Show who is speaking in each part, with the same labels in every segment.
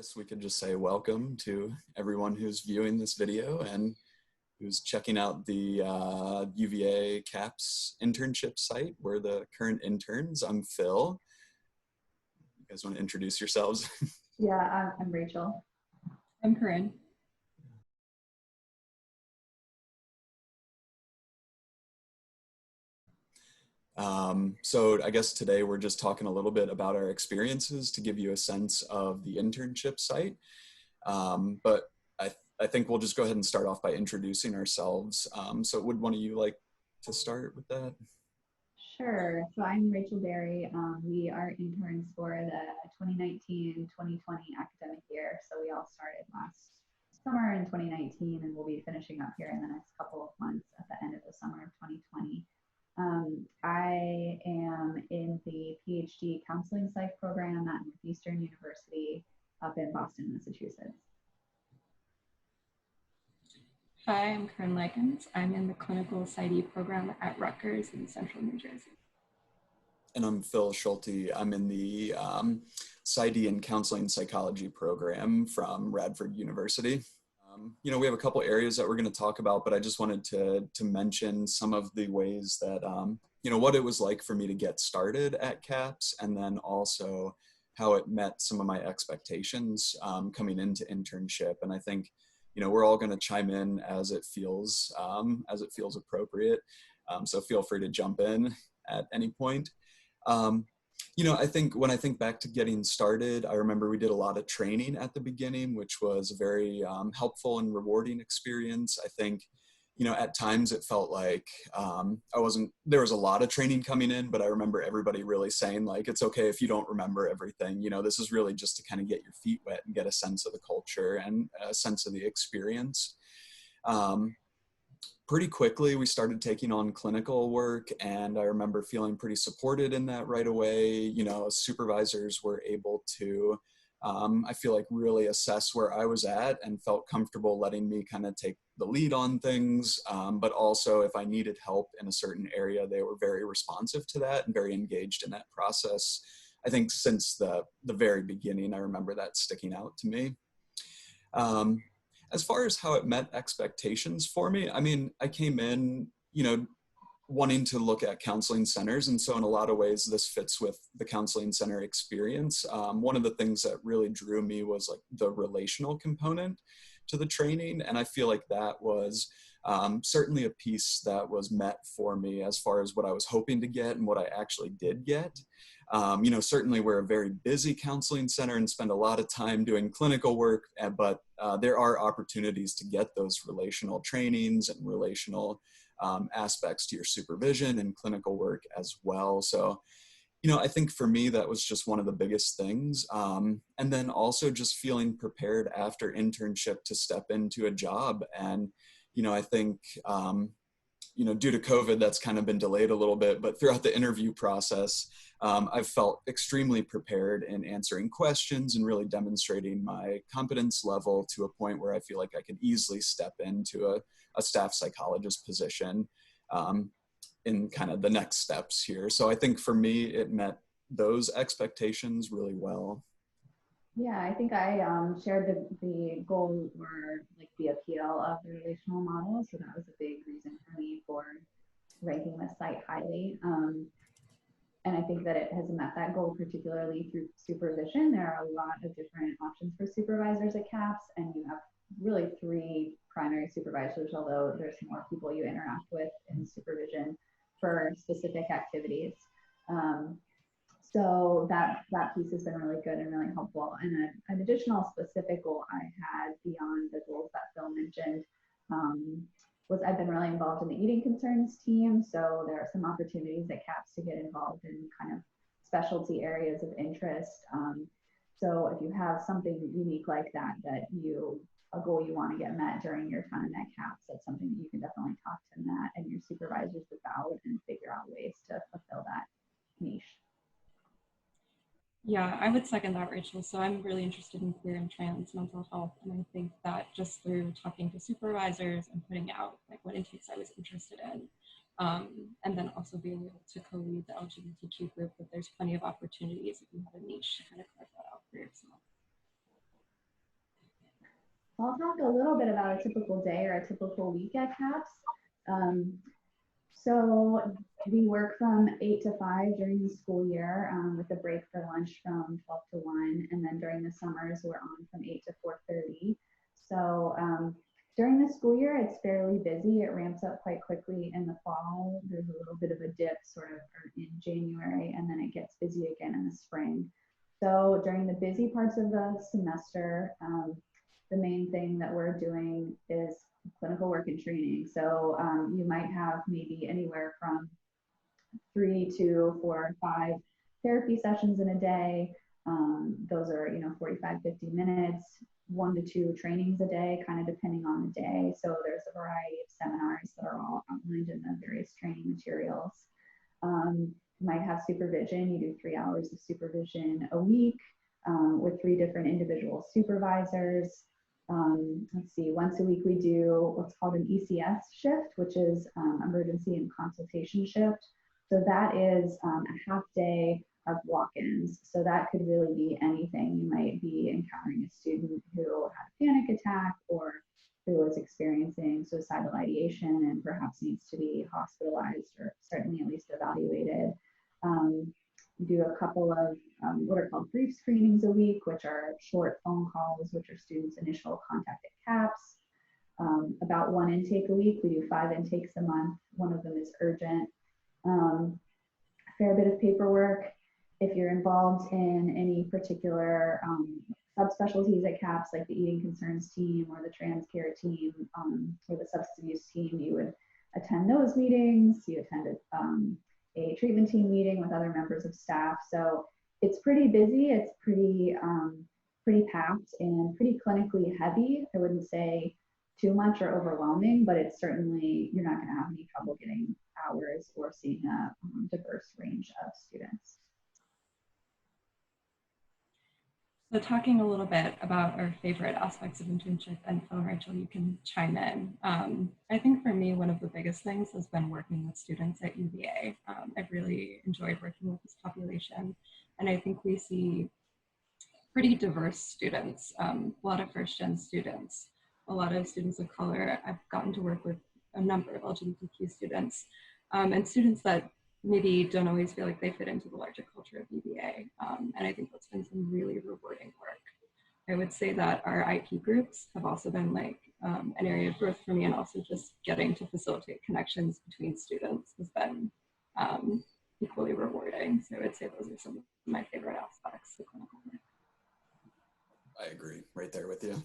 Speaker 1: guess we could just say welcome to everyone who's viewing this video and who's checking out the UVA CAPS internship site. We're the current interns. I'm Phil. You guys want to introduce yourselves?
Speaker 2: Yeah, I'm Rachel.
Speaker 3: I'm Corinne.
Speaker 1: So I guess today we're just talking a little bit about our experiences to give you a sense of the internship site. But I think we'll just go ahead and start off by introducing ourselves. So would one of you like to start with that?
Speaker 2: Sure. So I'm Rachel Berry. We are interns for the 2019-2020 academic year. So we all started last summer in 2019 and we'll be finishing up here in the next couple of months at the end of the summer of 2020. I am in the PhD counseling psych program at Northeastern University up in Boston, Massachusetts.
Speaker 3: Hi, I'm Corinne Likens. I'm in the clinical PsyD program at Rutgers in Central New Jersey.
Speaker 1: And I'm Phil Schulte. I'm in the PsyD and counseling psychology program from Radford University. You know, we have a couple areas that we're going to talk about, but I just wanted to mention some of the ways that, you know, what it was like for me to get started at CAPS, and then also how it met some of my expectations coming into internship. And I think, you know, we're all going to chime in as it feels appropriate. So feel free to jump in at any point. You know, I think when I think back to getting started, I remember we did a lot of training at the beginning, which was a very helpful and rewarding experience. I think, you know, at times it felt like there was a lot of training coming in, but I remember everybody really saying like, it's okay if you don't remember everything. You know, this is really just to kind of get your feet wet and get a sense of the culture and a sense of the experience. Pretty quickly, we started taking on clinical work, and I remember feeling pretty supported in that right away. You know, supervisors were able to, I feel like, really assess where I was at and felt comfortable letting me kind of take the lead on things. But also, if I needed help in a certain area, they were very responsive to that and very engaged in that process. I think since the very beginning, I remember that sticking out to me. As far as how it met expectations for me, I mean, I came in, you know, wanting to look at counseling centers. And so in a lot of ways, this fits with the counseling center experience. One of the things that really drew me was like the relational component to the training. And I feel like that was certainly a piece that was met for me as far as what I was hoping to get and what I actually did get. You know, certainly we're a very busy counseling center and spend a lot of time doing clinical work, but there are opportunities to get those relational trainings and relational aspects to your supervision and clinical work as well. So, you know, I think for me, that was just one of the biggest things. And then also just feeling prepared after internship to step into a job. And, you know, I think, you know, due to COVID, that's kind of been delayed a little bit, but throughout the interview process, I've felt extremely prepared in answering questions and really demonstrating my competence level to a point where I feel like I could easily step into a staff psychologist position in kind of the next steps here. So I think for me, it met those expectations really well.
Speaker 2: Yeah, I think I shared the goal or like the appeal of the relational model. So that was a big reason for me for ranking the site highly. And I think that it has met that goal, particularly through supervision. There are a lot of different options for supervisors at CAPS, and you have really 3 primary supervisors, although there's more people you interact with in supervision for specific activities. So that piece has been really good and really helpful. And then an additional specific goal I had beyond the goals that Phil mentioned was I've been really involved in the eating concerns team. So there are some opportunities at CAPS to get involved in kind of specialty areas of interest. So if you have something unique like that, a goal you want to get met during your time at CAPS, that's something that you can definitely talk to Matt and your supervisors about and figure out ways to fulfill that niche.
Speaker 3: Yeah, I would second that, Rachel. So I'm really interested in queer and trans mental health. And I think that just through talking to supervisors and putting out like what intakes I was interested in, and then also being able to co-lead the LGBTQ group, that there's plenty of opportunities if you have a niche to kind of carve that out for yourself.
Speaker 2: I'll talk a little bit about a typical day or a typical week at CAPS. So we work from 8 to 5 during the school year with a break for lunch from 12 to 1. And then during the summers, we're on from 8 to 4:30. So during the school year, it's fairly busy. It ramps up quite quickly in the fall. There's a little bit of a dip sort of in January, and then it gets busy again in the spring. So during the busy parts of the semester, the main thing that we're doing is clinical work and training. So you might have maybe anywhere from 3 to 4 or 5 therapy sessions in a day. Those are, 45, 50 minutes, 1 to 2 trainings a day, kind of depending on the day. So there's a variety of seminars that are all outlined in the various training materials. You might have supervision. You do 3 hours of supervision a week with 3 different individual supervisors. Let's see, once a week we do what's called an ECS shift, which is emergency and consultation shift. So that is a half day of walk-ins. So that could really be anything. You might be encountering a student who had a panic attack or who is experiencing suicidal ideation and perhaps needs to be hospitalized or certainly at least evaluated. We do a couple of what are called brief screenings a week, which are short phone calls, which are students' initial contact at CAPS. About 1 intake a week. We do 5 intakes a month. One of them is urgent. A fair bit of paperwork. If you're involved in any particular subspecialties at CAPS, like the eating concerns team or the trans care team or the substance abuse team, you would attend those meetings. You attended a treatment team meeting with other members of staff. So it's pretty busy. It's pretty packed and pretty clinically heavy. I wouldn't say too much or overwhelming, but it's certainly, you're not going to have any trouble getting hours or seeing a diverse range of students.
Speaker 3: So talking a little bit about our favorite aspects of internship, and Phil and Rachel, you can chime in. I think for me, one of the biggest things has been working with students at UVA. I've really enjoyed working with this population, and I think we see pretty diverse students, a lot of first-gen students, a lot of students of color. I've gotten to work with a number of LGBTQ students, and students that maybe don't always feel like they fit into the larger culture of UVA. And I think that's been some really rewarding work. I would say that our IP groups have also been like an area of growth for me, and also just getting to facilitate connections between students has been equally rewarding. So I would say those are some of my favorite aspects of clinical work.
Speaker 1: I agree, right there with you.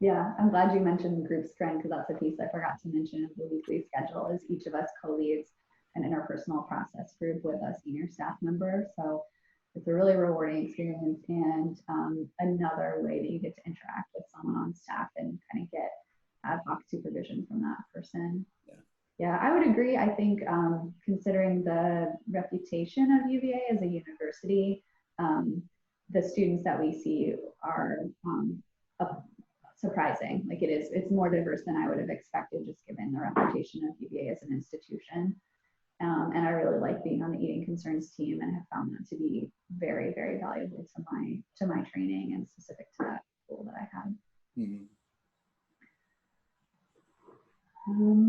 Speaker 2: Yeah, I'm glad you mentioned group strength, because that's a piece I forgot to mention of the weekly schedule, is each of us co-leads an interpersonal process group with a senior staff member. So it's a really rewarding experience, and another way that you get to interact with someone on staff and kind of get ad hoc supervision from that person. Yeah, I would agree. I think considering the reputation of UVA as a university, the students that we see are surprising. Like it's more diverse than I would have expected, just given the reputation of UVA as an institution. And I really like being on the eating concerns team, and have found that to be very, very valuable to my training and specific to that goal that I had.
Speaker 1: Mm-hmm.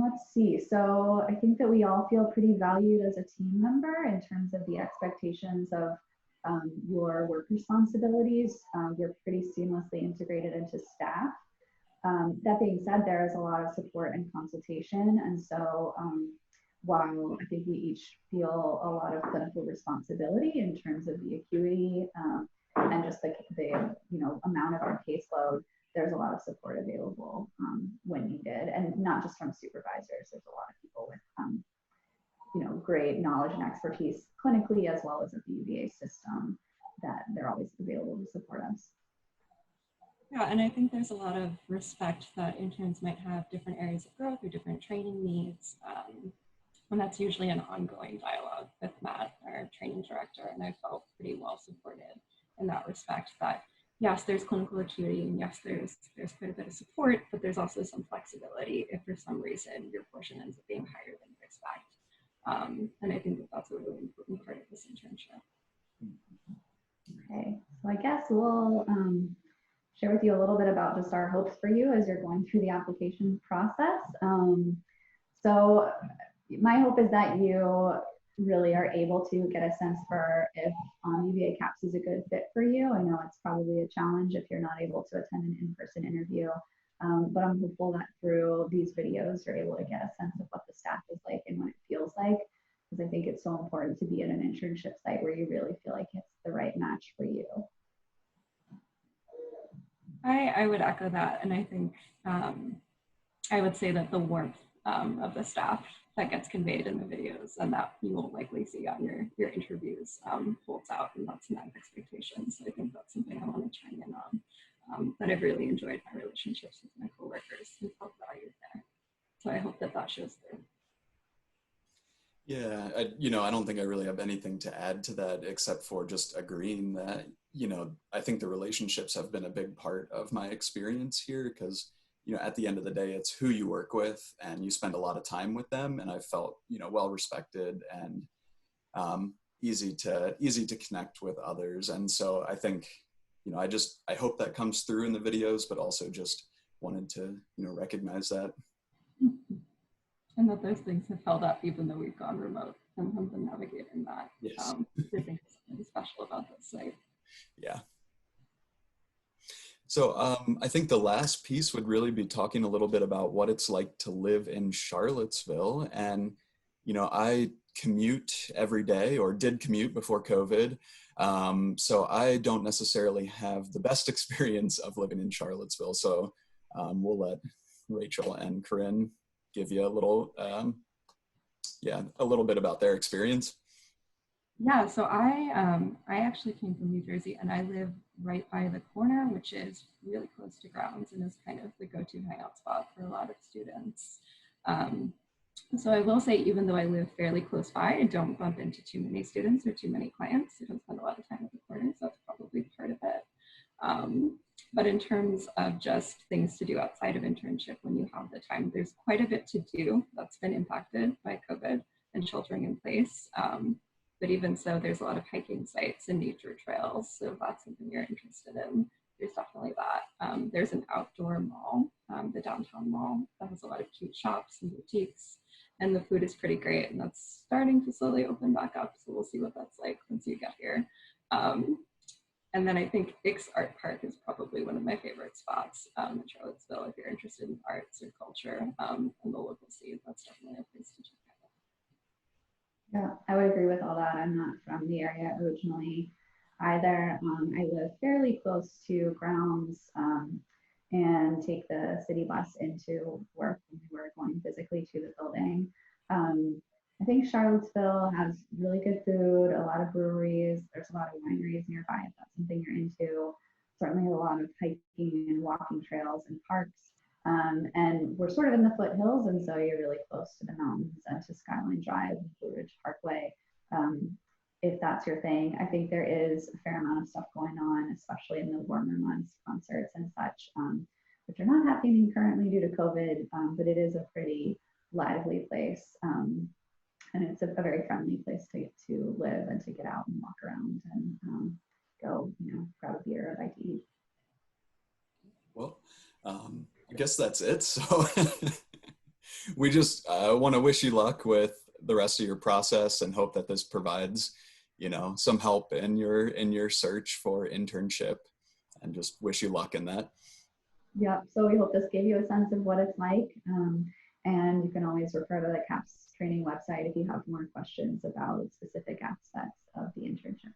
Speaker 2: Let's see. So I think that we all feel pretty valued as a team member in terms of the expectations of your work responsibilities. You're pretty seamlessly integrated into staff. That being said, there is a lot of support and consultation. And so while I think we each feel a lot of clinical responsibility in terms of the acuity and just the amount of our caseload, there's a lot of support available when needed, and not just from supervisors. There's a lot of people with great knowledge and expertise clinically, as well as at the UVA system, that they're always available to support us.
Speaker 3: Yeah, and I think there's a lot of respect that interns might have different areas of growth or different training needs. And that's usually an ongoing dialogue with Matt, our training director, and I felt pretty well supported in that respect, that yes, there's clinical acuity, and yes, there's quite a bit of support, but there's also some flexibility if for some reason your portion ends up being higher than you expect. And I think that that's a really important part of this internship.
Speaker 2: Okay, so I guess we'll share with you a little bit about just our hopes for you as you're going through the application process. So my hope is that you really are able to get a sense for if UVA CAPS is a good fit for you. I know it's probably a challenge if you're not able to attend an in-person interview, but I'm hopeful that through these videos, you're able to get a sense of what the staff is like and what it feels like, because I think it's so important to be at an internship site where you really feel like it's the right match for you.
Speaker 3: I would echo that, and I think I would say that the warmth of the staff that gets conveyed in the videos and that you will likely see on your interviews holds out, and that's my expectation. So I think that's something I want to chime in on. But I've really enjoyed my relationships with my coworkers and felt valued there. So I hope that shows through.
Speaker 1: Yeah, I don't think I really have anything to add to that except for just agreeing that, I think the relationships have been a big part of my experience here because, at the end of the day, it's who you work with and you spend a lot of time with them. And I felt, well respected and easy to connect with others. And so I think, I hope that comes through in the videos, but also just wanted to, recognize that.
Speaker 3: And that those things have held up even though we've gone remote and have been navigating that.
Speaker 1: Yes.
Speaker 3: I think there's something special about this site.
Speaker 1: Yeah. So I think the last piece would really be talking a little bit about what it's like to live in Charlottesville. And, I commute every day, or did commute before COVID. So I don't necessarily have the best experience of living in Charlottesville. So we'll let Rachel and Corinne give you a little bit about their experience.
Speaker 3: Yeah, so I actually came from New Jersey, and I live right by the corner, which is really close to grounds and is kind of the go-to hangout spot for a lot of students. So I will say, even though I live fairly close by, I don't bump into too many students or too many clients. I don't spend a lot of time at the corner, so that's probably part of it. But in terms of just things to do outside of internship when you have the time, there's quite a bit to do that's been impacted by COVID and sheltering in place. But even so, there's a lot of hiking sites and nature trails. So if that's something you're interested in, there's definitely that. There's an outdoor mall, the downtown mall, that has a lot of cute shops and boutiques. And the food is pretty great, and that's starting to slowly open back up. So we'll see what that's like once you get here. And then I think Ix Art Park is probably one of my favorite spots in Charlottesville. If you're interested in arts or culture and the local scene, that's definitely a place to check out.
Speaker 2: Yeah, I would agree with all that. I'm not from the area originally either. I live fairly close to grounds and take the city bus into work when we were going physically to the building. I think Charlottesville has really good food, a lot of breweries. There's a lot of wineries nearby if that's something you're into. Certainly a lot of hiking and walking trails and parks. And we're sort of in the foothills, and so you're really close to the mountains and to Skyline Drive and Blue Ridge Parkway. If that's your thing, I think there is a fair amount of stuff going on, especially in the warmer months, concerts and such, which are not happening currently due to COVID, but it is a pretty lively place. And it's a very friendly place to live and to get out and walk around and go, grab a beer or a bite to eat.
Speaker 1: Well, I guess that's it. So we just want to wish you luck with the rest of your process and hope that this provides, some help in your search for internship, and just wish you luck in that.
Speaker 2: Yeah, so we hope this gave you a sense of what it's like. And you can always refer to the CAPS training website if you have more questions about specific aspects of the internship.